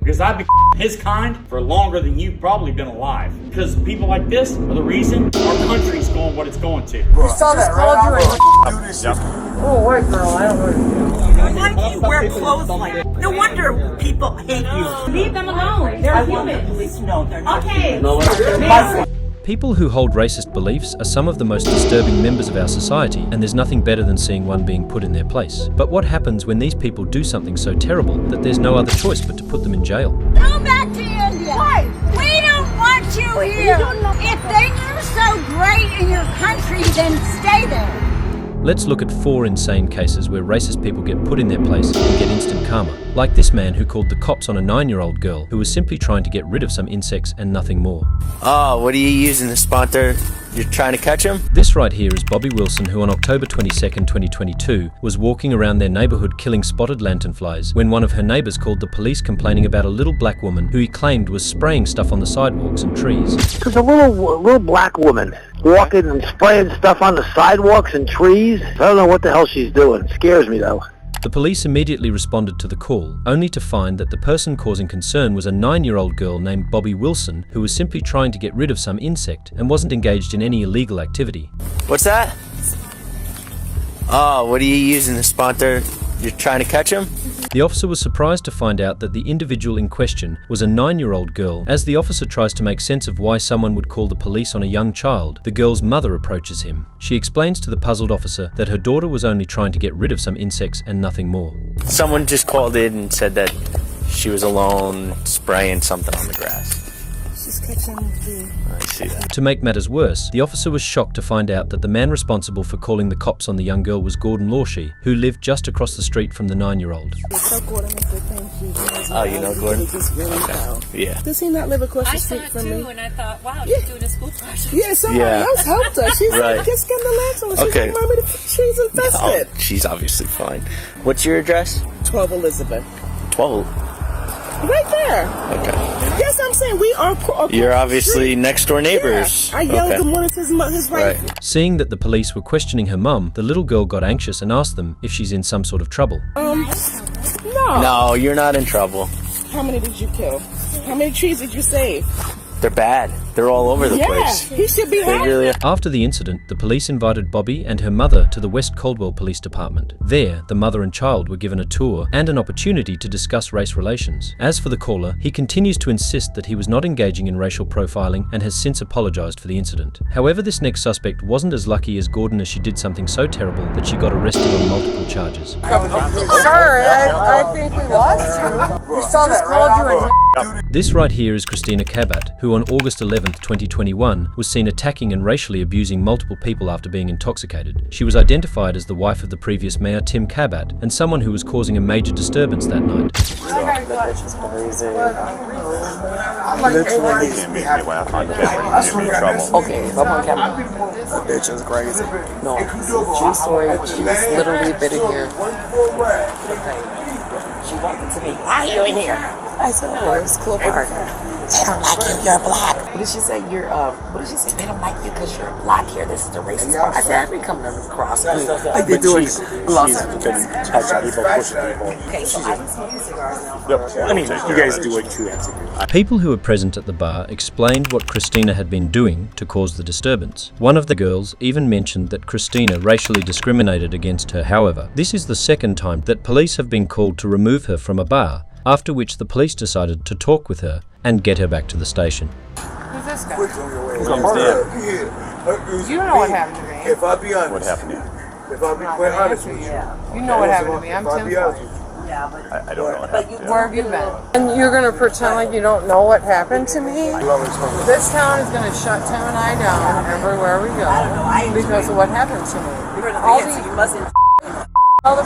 because I've been his kind for longer than you've probably been alive. Because people like this are the reason our country's going what it's going to. You saw that, right? Do this. Oh, white girl, I don't know. Why do you wear clothes like that? No wonder people hate you. Leave them alone. They're humans. No, they're not. Okay. People who hold racist beliefs are some of the most disturbing members of our society, and there's nothing better than seeing one being put in their place. But what happens when these people do something so terrible that there's no other choice but to put them in jail? Go back to India. Why? We don't want you here. If things are so great in your country, then stay there. Let's look at 4 insane cases where racist people get put in their place and get instant karma. Like this man who called the cops on a 9-year-old girl who was simply trying to get rid of some insects and nothing more. Oh, what are you using the sponsor? You're trying to catch him? This right here is Bobby Wilson, who on October 22nd, 2022 was walking around their neighborhood killing spotted lanternflies when one of her neighbors called the police complaining about a little black woman who he claimed was spraying stuff on the sidewalks and trees. There's a little black woman walking and spraying stuff on the sidewalks and trees. I don't know what the hell she's doing. It scares me though. The police immediately responded to the call, only to find that the person causing concern was a 9-year-old girl named Bobby Wilson, who was simply trying to get rid of some insect and wasn't engaged in any illegal activity. What's that? Oh, what are you using the sponsor? You're trying to catch him? The officer was surprised to find out that the individual in question was a 9-year-old girl. As the officer tries to make sense of why someone would call the police on a young child, the girl's mother approaches him. She explains to the puzzled officer that her daughter was only trying to get rid of some insects and nothing more. Someone just called in and said that she was alone spraying something on the grass. She's catching the... I see that. To make matters worse, the officer was shocked to find out that the man responsible for calling the cops on the young girl was Gordon Lawshey, who lived just across the street from the 9-year-old. So Gordon is good, thank you. Oh, you know Gordon? Yeah. Does he not live across the street from me? I saw it too, and I thought, wow, she's doing a school project. Yeah, somebody else helped her. She's Right. like, just get the lantern. She's Okay. like, Mommy, the tree's infested. Oh, she's obviously fine. What's your address? 12 Elizabeth. 12. Right there. Okay. Yes, I'm saying we are. You're obviously next door neighbors. Yeah. I yelled good morning to his wife. Right. Seeing that the police were questioning her mum, the little girl got anxious and asked them if she's in some sort of trouble. No. No, you're not in trouble. How many did you kill? How many trees did you save? They're bad. They're all over the place. Yeah, he should be They happy. really are. After the incident, the police invited Bobby and her mother to the West Caldwell Police Department. There, the mother and child were given a tour and an opportunity to discuss race relations. As for the caller, he continues to insist that he was not engaging in racial profiling and has since apologized for the incident. However, this next suspect wasn't as lucky as Gordon, as she did something so terrible that she got arrested on multiple charges. Sorry, I think we lost you. You saw that, right? This right here is Christina Cabat, who on August 11th, 2021 was seen attacking and racially abusing multiple people after being intoxicated. She was identified as the wife of the previous mayor, Tim Cabat, and someone who was causing a major disturbance that night. Literally, you can't make me laugh on camera. You get me in trouble. Okay, if I'm on camera. That bitch is crazy. No, true story. She was literally bitten here. She walked into me. Why are you in here? I said, oh, it's cool for her. They don't like you, you're black. What did she say? What did she say? They don't like you because you're black here. This is the racist part. I said, I've been coming across. Like they do it. She's been touching people, pushing people. Okay, so I was smoking cigars now. Yep. I mean, you guys do what you have to do. People who were present at the bar explained what Christina had been doing to cause the disturbance. One of the girls even mentioned that Christina racially discriminated against her. However, this is the second time that police have been called to remove her from a bar, after which the police decided to talk with her and get her back to the station. Who's this guy? His name's Dan. You don't know what happened to me. If I be honest. What happened to you? If I be quite honest with you. You know what happened to me. I'm Tim's wife. Yeah, but I don't know what happened to you. Where have you been? And you're going to pretend like you don't know what happened to me? This town is going to shut Tim and I down everywhere we go because of what happened to me. All the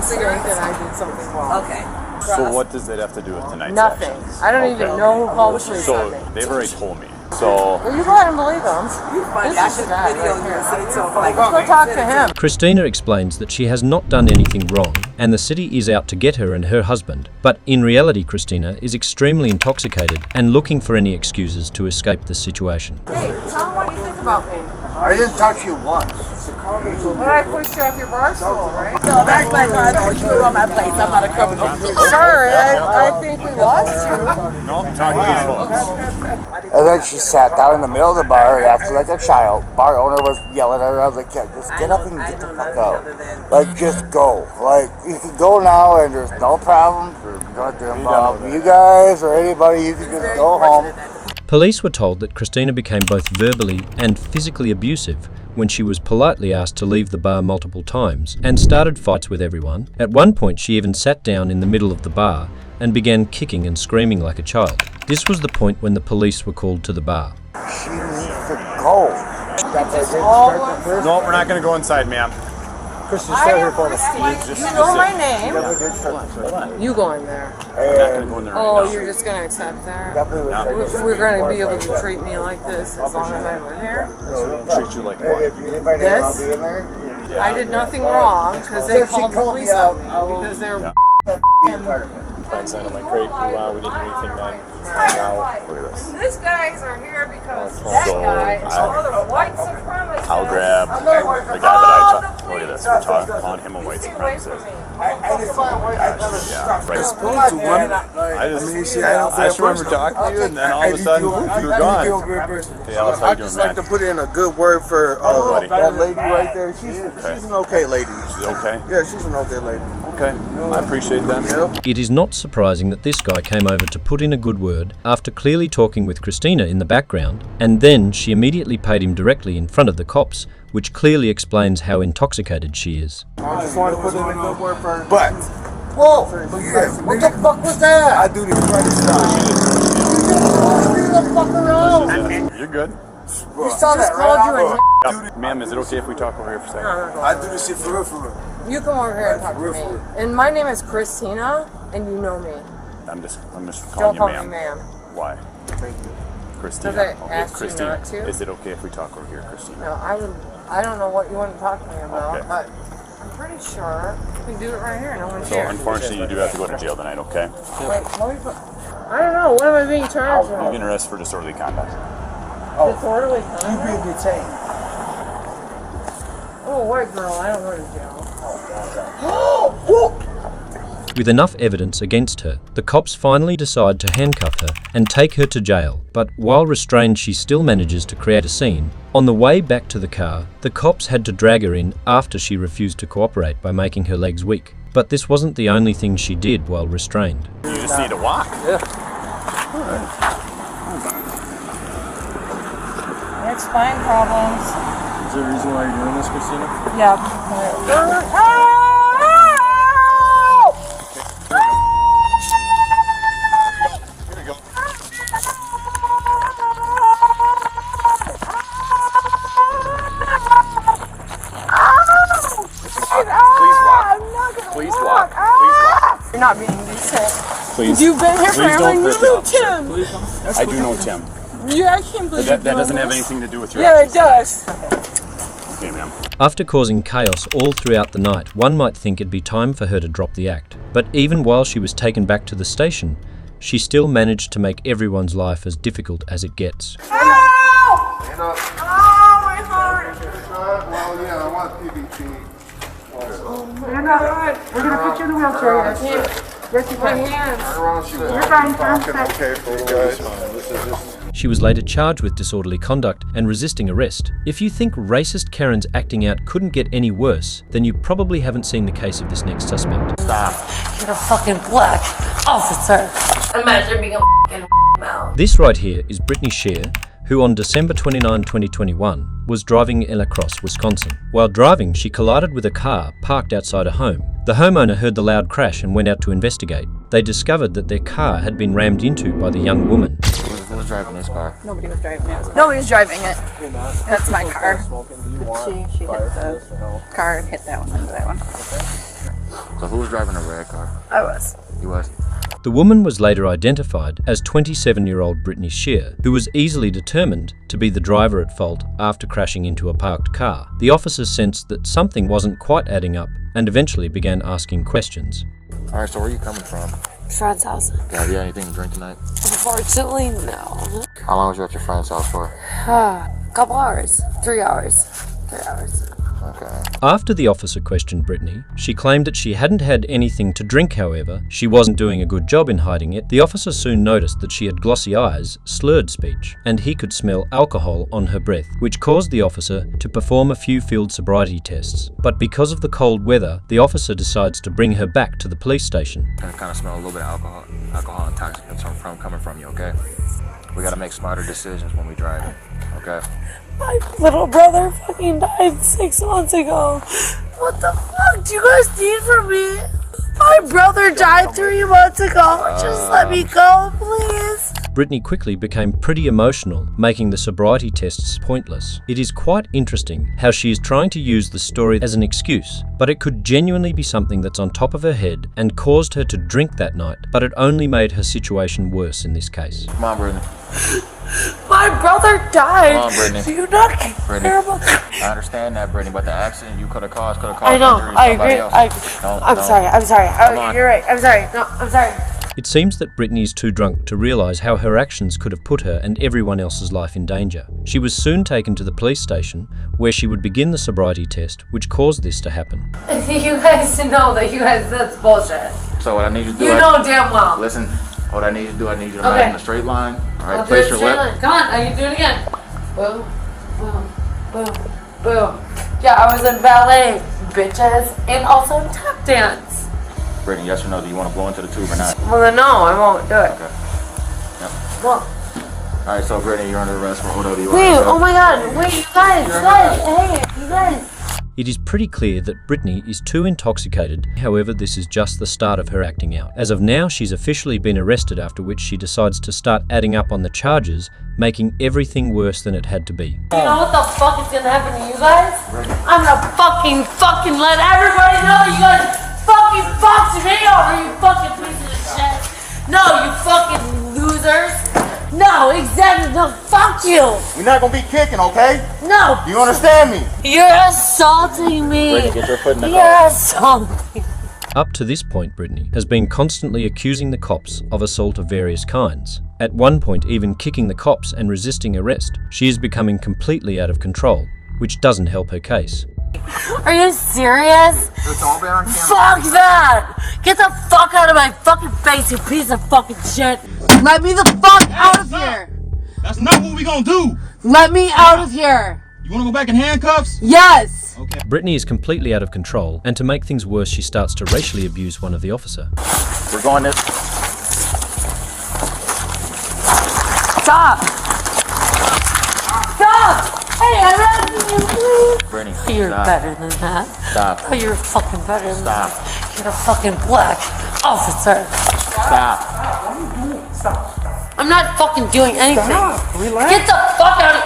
think that I did something wrong. okay. So what does that have to do with tonight's Nothing. actions? I don't even know who called the police So on me. they've already told me. So Well, you go ahead and believe them. This is the guy right here. Let's go talk to him. Christina explains that she has not done anything wrong and the city is out to get her and her husband. But in reality, Christina is extremely intoxicated and looking for any excuses to escape the situation. Hey, tell them what you think about me. I didn't touch you once. But I pushed you off your bar stool, right? No, that's my car. You were on my place. I'm not a criminal. Sorry, I think we lost you. No, I'm talking to these folks. And then she sat down in the middle of the bar and acted like a child. Bar owner was yelling at her. I was like, yeah, just get up and get the fuck out. Like, just go. Like, you can go now and there's no problem. There's nothing involved. You guys or anybody, you can just go home. Police were told that Christina became both verbally and physically abusive when she was politely asked to leave the bar multiple times and started fights with everyone. At one point, she even sat down in the middle of the bar and began kicking and screaming like a child. This was the point when the police were called to the bar. She needs to go. No, we're not going to go inside, ma'am. I am Christine. You know my name. You go in there. Oh, you're just going to accept that? We're going to be able to treat me like this as long as I live here? Treat you like what? This? I did nothing wrong because they called the police on me because they're Inside of my crate, we didn't do anything then. Now, look at this. These guys are here because that guy is another white supremacist. I'll grab the guy that I talked. Look at this. We're calling him a white supremacist. Yeah, right. I just remember talking to you, and then all of a sudden, you were gone. Hey, Alice, how you doing, man? To put in a good word for that lady right there. She's an okay lady. She's okay? Yeah, she's an okay lady. Okay, I appreciate that. It is not surprising that this guy came over to put in a good word after clearly talking with Christina in the background, and then she immediately paid him directly in front of the cops, which clearly explains how intoxicated she is. I just wanted to put in a good word for her. But, whoa, what the fuck was that? I do this right now. You're good. You saw that, called you a Ma'am, is it okay if we talk over here for a second? I do this shit for real, for real. You come over here and talk to me. And my name is Christina, and you know me. I'm just Don't calling call you me ma'am. ma'am. Why? Christina. Because I asked you Christina. not to. Is it okay if we talk over here, Christina? No, I don't know what you want to talk to me about, Okay. but I'm pretty sure we can do it right here. No one's So here. unfortunately, you do have to go to jail tonight, okay? Wait, let me put, I don't know. What am I being charged You're with? getting arrested for disorderly conduct. Disorderly conduct? You being detained. I'm a white girl. I don't go to jail. With enough evidence against her, the cops finally decide to handcuff her and take her to jail. But while restrained, she still manages to create a scene. On the way back to the car, the cops had to drag her in after she refused to cooperate by making her legs weak. But this wasn't the only thing she did while restrained. You just need to walk. It's spine problems. Is there a reason why you're doing this, Christina? Yeah. Please walk. Please walk. You're not being decent. Please. You've been here forever and you know Tim. I do know Tim. Yeah, I can't believe That doesn't have anything to do with your Yeah, it actions. does. Okay, ma'am. After causing chaos all throughout the night, one might think it'd be time for her to drop the act. But even while she was taken back to the station, she still managed to make everyone's life as difficult as it gets. Stand up. Oh, my heart. Well, yeah, I want PVT. Stand up. We're going to put you in the wheelchair. I can't. Yes, you can. You're fine. Okay for you guys. She was later charged with disorderly conduct and resisting arrest. If you think racist Karens acting out couldn't get any worse, then you probably haven't seen the case of this next suspect. Stop. You're a fucking black officer. Imagine being a fucking mouth. This right here is Brittany Shear, who on December 29, 2021, was driving in La Crosse, Wisconsin. While driving, she collided with a car parked outside a home. The homeowner heard the loud crash and went out to investigate. They discovered that their car had been rammed into by the young woman. Who was driving this car? Nobody was driving it. Nobody's driving it. That's my car. She hit the car and hit that one into that one. So who was driving a red car? I was. You was? The woman was later identified as 27-year-old Brittany Shear, who was easily determined to be the driver at fault after crashing into a parked car. The officers sensed that something wasn't quite adding up and eventually began asking questions. Alright, so where are you coming from? Friend's house. Have you had anything to drink tonight? Unfortunately, no. How long was you at your friend's house for? Couple hours. 3 hours. 3 hours. Okay. After the officer questioned Brittany, she claimed that she hadn't had anything to drink. However, she wasn't doing a good job in hiding it. The officer soon noticed that she had glossy eyes, slurred speech, and he could smell alcohol on her breath, which caused the officer to perform a few field sobriety tests. But because of the cold weather, the officer decides to bring her back to the police station. I kind of smell a little bit of alcohol intoxicants coming from you, okay? We gotta make smarter decisions when we drive, okay? My little brother fucking died 6 months ago. What the fuck do you guys need from me? My brother died 3 months ago. Just let me go, please. Brittany quickly became pretty emotional, making the sobriety tests pointless. It is quite interesting how she is trying to use the story as an excuse, but it could genuinely be something that's on top of her head and caused her to drink that night, but it only made her situation worse in this case. Come on, Brittany. My brother died. Come on, Brittany. Do you not care about I understand that, Brittany, but the accident you could have caused I know, injury to I agree. somebody else. I'm sorry. Come on. You're right. I'm sorry. No, I'm sorry. It seems that Brittany is too drunk to realise how her actions could have put her and everyone else's life in danger. She was soon taken to the police station, where she would begin the sobriety test, which caused this to happen. You guys know that that's bullshit. So what I need you to do... You know damn well. Listen, what I need you to do, I need you to ride in a straight line. All right, I'll place do your it straight lip. line. Come on, I can do it again. Boom, boom, boom, boom. Yeah, I was in ballet, bitches, and also tap dance. Brittany, yes or no, do you want to blow into the tube or not? Well, then no, I won't do it. Okay. Yep. Well, All right, so Brittany, you're under arrest for OWI. wait, oh my god, wait, you guys, hey, you guys. It is pretty clear that Brittany is too intoxicated. However, this is just the start of her acting out. As of now, she's officially been arrested, after which she decides to start adding up on the charges, making everything worse than it had to be. You know what the fuck is gonna happen to you guys? I'm gonna fucking let everybody know that you guys fucking fucked me over, you fucking pieces of shit. No, you fucking losers. No, exactly. No, fuck you. We're not gonna be kicking, okay? No. Do you understand me? You're assaulting me. Brittany, get your foot in the You're car. assaulting. Up to this point, Brittany has been constantly accusing the cops of assault of various kinds. At one point, even kicking the cops and resisting arrest. She is becoming completely out of control, which doesn't help her case. Are you serious? It's all been on camera. Fuck that! Get the fuck out of my fucking face, you piece of fucking shit! Let me the fuck out of here! That's not what we gonna do! Let me out of here! You wanna go back in handcuffs? Yes! Okay. Brittany is completely out of control, and to make things worse, she starts to racially abuse one of the officer. We're going this... Stop! Stop! Hey, I'm asking you, please! Brittany, You're stop. better than that. Stop. Oh, you're fucking better than Stop. that. You're a fucking black officer. Stop. I'm not fucking doing anything. Stop. Relax. Get the fuck out of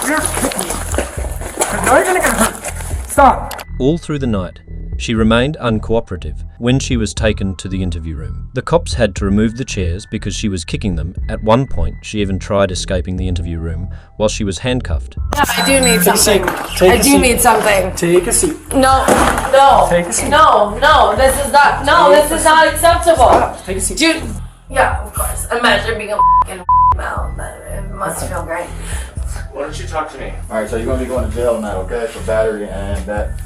You're kicking me. Now you're gonna get hurt. Stop. All through the night, she remained uncooperative when she was taken to the interview room. The cops had to remove the chairs because she was kicking them. At one point, she even tried escaping the interview room while she was handcuffed. Yeah, I do need something. I do need something. Take a seat. No. Take a seat. No, this is not acceptable. Take a seat. Dude, yeah, of course. Imagine being a fucking mouth. It must feel great. Why don't you talk to me? All right, so you're going to be going to jail tonight, okay? For battery and that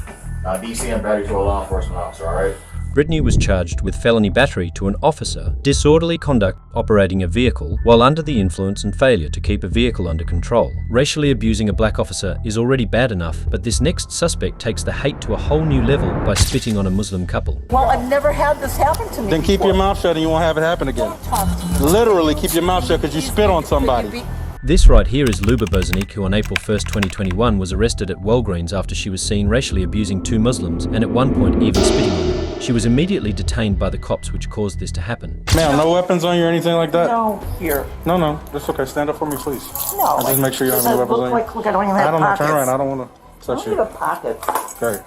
DC and battery to a law enforcement officer, all right? Brittany was charged with felony battery to an officer, disorderly conduct operating a vehicle while under the influence and failure to keep a vehicle under control. Racially abusing a black officer is already bad enough, but this next suspect takes the hate to a whole new level by spitting on a Muslim couple. Well, I've never had this happen to me. Then keep your mouth shut and you won't have it happen again. Don't talk to me. Literally keep your mouth shut because you spit on somebody. This right here is Luba Bozanic, who on April 1st, 2021 was arrested at Walgreens after she was seen racially abusing two Muslims and at one point even spitting on them. She was immediately detained by the cops, which caused this to happen. Ma'am, no weapons on you or anything like that? No, here. No, that's okay. Stand up for me, please. No. I'll just make sure you don't have any weapons on you. Look, I don't even have I don't know. pockets. Turn around. I don't want to touch I don't you. need a pocket. Okay.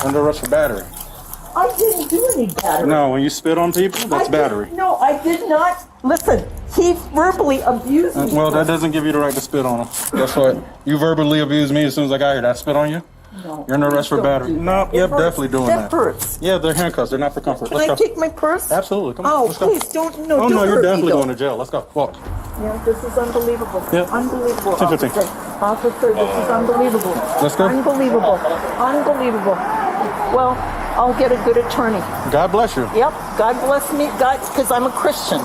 Under arrest for battery. I didn't do any battery. No, when you spit on people, that's battery. No, I did not. Listen, he verbally abused me. Well, that doesn't give you the right to spit on them. That's what you verbally abused me as soon as I got here. That spit on you? No. You're under arrest for Don't battery. do No, that. you're It hurts. definitely doing that. That hurts. Yeah, they're handcuffs. They're not for comfort. Can Let's I go. take my purse? Absolutely. Come on. Oh, Let's go. please, don't Oh, don't no, hurt you're me, definitely though. going to jail. Let's go. Walk. Yeah, this is unbelievable. Yeah. Unbelievable. 10:15. officer. Officer, this is unbelievable. Let's go. Unbelievable. Unbelievable. Well, I'll get a good attorney. God bless you. Yep. God bless me. God, because I'm a Christian.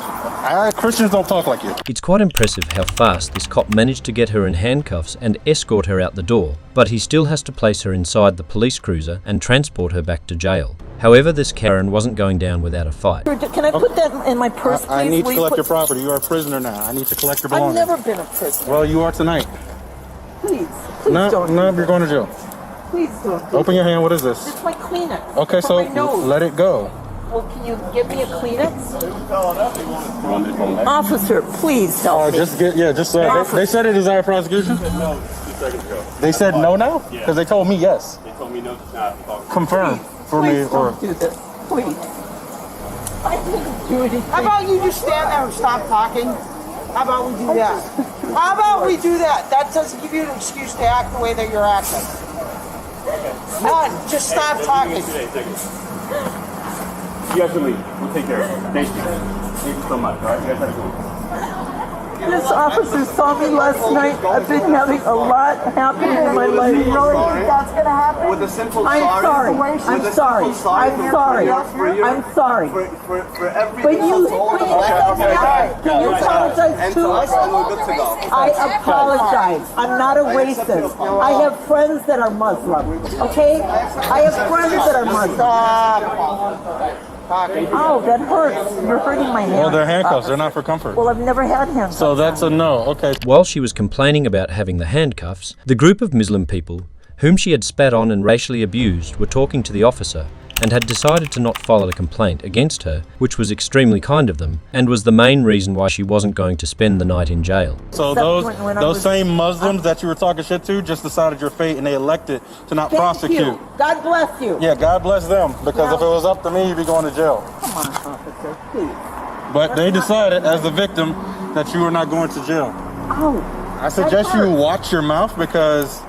Christians don't talk like you. It's quite impressive how fast this cop managed to get her in handcuffs and escort her out the door, but he still has to place her inside the police cruiser and transport her back to jail. However, this Karen wasn't going down without a fight. Can I put that in my purse, please? I need to Will you collect put- your property. You are a prisoner now. I need to collect your I've belongings. never been a prisoner. Well, you are tonight. Please No, don't. no, you're going to jail. Please don't. Open your hand. What is this? It's my Kleenex. Okay, For so my nose. let it go. Well, can you give me a Kleenex? Officer, please help me. Just get, they said it is our prosecution? No, 2 seconds ago. They said no now? Yeah. Because they told me yes. They told me no just now. Confirm for me Please or... don't do this. Please. I didn't do anything. How about you just stand there and stop talking? How about we do that? How about we do that? That doesn't give you an excuse to act the way that you're acting. None. Just stop talking. You guys can leave. We'll take care of it. Thank you. Thank you so much. All right, you guys have a good one. This officer saw me last night. I've been having a lot happening in my life. You really think that's going to happen? With a simple I'm sorry. I'm sorry. I'm sorry. I'm sorry. For every But you, can you apologize too? we're good to go. I apologize. I'm not a racist. I have friends that are Muslim. Okay? I have friends that are Muslim. Oh, that hurts. You're hurting my hand. Well, they're handcuffs. They're not for comfort. Well, I've never had handcuffs. So that's a no. Okay. While she was complaining about having the handcuffs, the group of Muslim people, whom she had spat on and racially abused, were talking to the officer and had decided to not file a complaint against her, which was extremely kind of them, and was the main reason why she wasn't going to spend the night in jail. So those same Muslims that you were talking shit to just decided your fate and they elected to not prosecute. Thank you. God bless you. Yeah, God bless them, because if it was up to me, you'd be going to jail. Come on, officer, please. But they decided, as the victim, that you were not going to jail. Oh. I suggest you watch your mouth because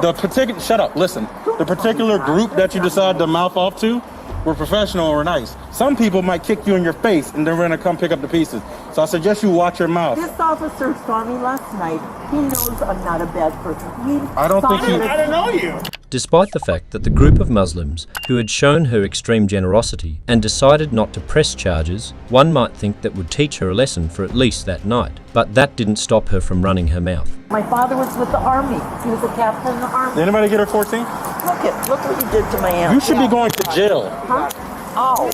the particular, shut up, listen. The particular group that you decide to mouth off to were professional or nice. Some people might kick you in your face and they're gonna come pick up the pieces. So I suggest you watch your mouth. This officer saw me last night. He knows I'm not a bad person. I don't think he... I don't know you. Despite the fact that the group of Muslims who had shown her extreme generosity and decided not to press charges, one might think that would teach her a lesson for at least that night. But that didn't stop her from running her mouth. My father was with the army. He was a captain in the army. Did anybody get her 14? Look what he did to my aunt. You should be going to jail. Huh? Oh.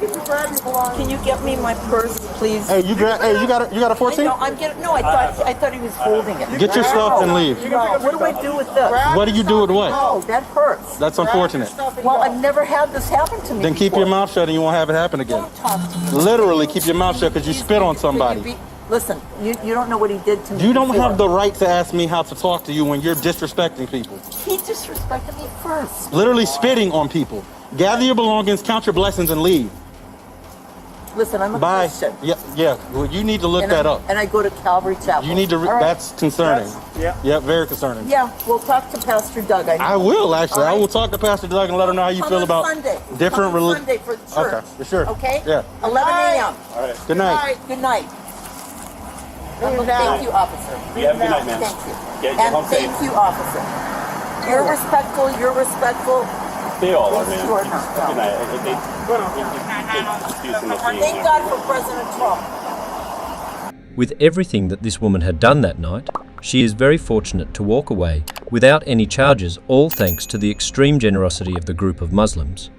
Can you get me my purse, please? Hey, you got a 14? No, I thought he was holding it. Get your stuff and leave. No, what do I do with this? What do you do with what? Oh, that hurts. That's unfortunate. Well, I've never had this happen to me Then keep your mouth shut and you won't have it happen again. Literally keep your mouth shut because you spit on somebody. Listen, you don't know what he did to me. You don't have the right to ask me how to talk to you when you're disrespecting people. He disrespected me first. Literally spitting on people. Gather your belongings, count your blessings, and leave. Listen, I'm a Bye. Christian. Yeah. Well, you need to look that up. And I go to Calvary Chapel. You need to. All right? That's concerning. Yeah, very concerning. Yeah, we'll talk to Pastor Doug. I will actually. I will talk to Pastor Doug and let her know how you feel about different religions. Sunday for church. Okay, sure. Okay. Yeah. 11 a.m. All right. Good night. Good night. Thank you, officer. You have a good night, man. Thank you. Get home safe. Thank you, officer. You're respectful. You're respectful. They all are, man. You are not. Good night. Thank God for President Trump. With everything that this woman had done that night, she is very fortunate to walk away without any charges, all thanks to the extreme generosity of the group of Muslims.